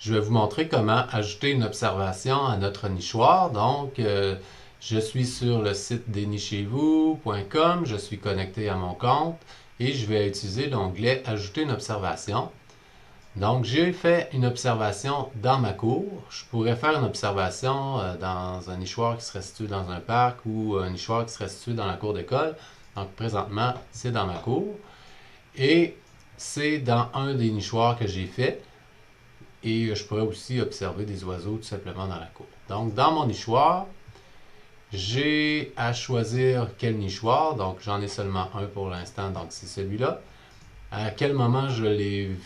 Je vais vous montrer comment ajouter une observation à notre nichoir. Donc, je suis sur le site dénichez-vous.com, je suis connecté à mon compte et je vais utiliser l'onglet Ajouter une observation. Donc, j'ai fait une observation dans ma cour. Je pourrais faire une observation dans un nichoir qui serait situé dans un parc ou un nichoir qui serait situé dans la cour d'école. Donc, présentement, c'est dans ma cour. Et c'est dans un des nichoirs que j'ai fait. Et je pourrais aussi observer des oiseaux tout simplement dans la cour. Donc, dans mon nichoir, j'ai à choisir quel nichoir. Donc, j'en ai seulement un pour l'instant, donc c'est celui-là. À quel moment j'ai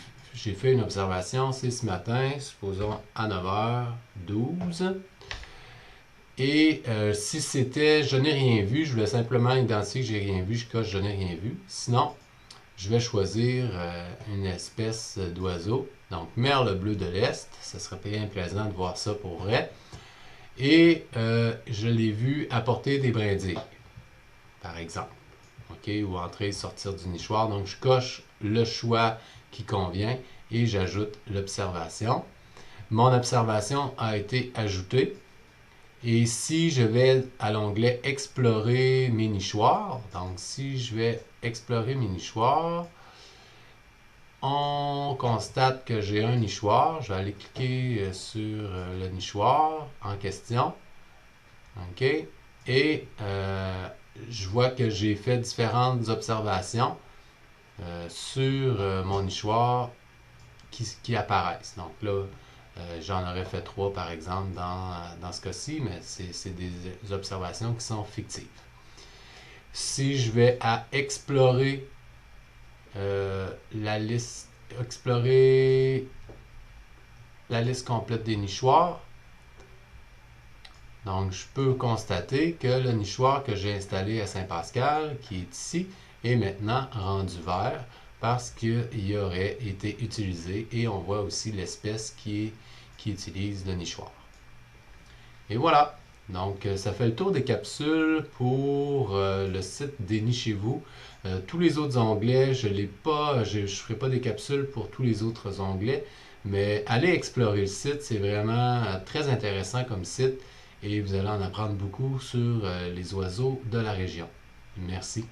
fait une observation? C'est ce matin, supposons à 9h12. Et si c'était je n'ai rien vu, je voulais simplement identifier que j'ai rien vu, je coche je n'ai rien vu. Sinon, je vais choisir une espèce d'oiseau. Donc, merle bleu de l'Est. Ça serait bien plaisant de voir ça pour vrai. Et je l'ai vu apporter des brindilles, par exemple. OK? Ou entrer et sortir du nichoir. Donc, je coche le choix qui convient et j'ajoute l'observation. Mon observation a été ajoutée. Et si je vais à l'onglet Explorer mes nichoirs, donc si je vais explorer mes nichoirs, on constate que j'ai un nichoir. Je vais aller cliquer sur le nichoir en question. OK? Et je vois que j'ai fait différentes observations sur mon nichoir qui apparaissent. Donc là, j'en aurais fait 3 par exemple dans ce cas-ci, mais c'est des observations qui sont fictives. Si je vais à explorer explorer la liste complète des nichoirs, donc je peux constater que le nichoir que j'ai installé à Saint-Pascal, qui est ici, est maintenant rendu vert parce qu'il aurait été utilisé et on voit aussi l'espèce qui utilise le nichoir. Et voilà, donc ça fait le tour des capsules pour le site Dénichez-vous. Tous les autres onglets, je ne ferai pas des capsules pour tous les autres onglets, mais allez explorer le site, c'est vraiment très intéressant comme site et vous allez en apprendre beaucoup sur les oiseaux de la région. Merci.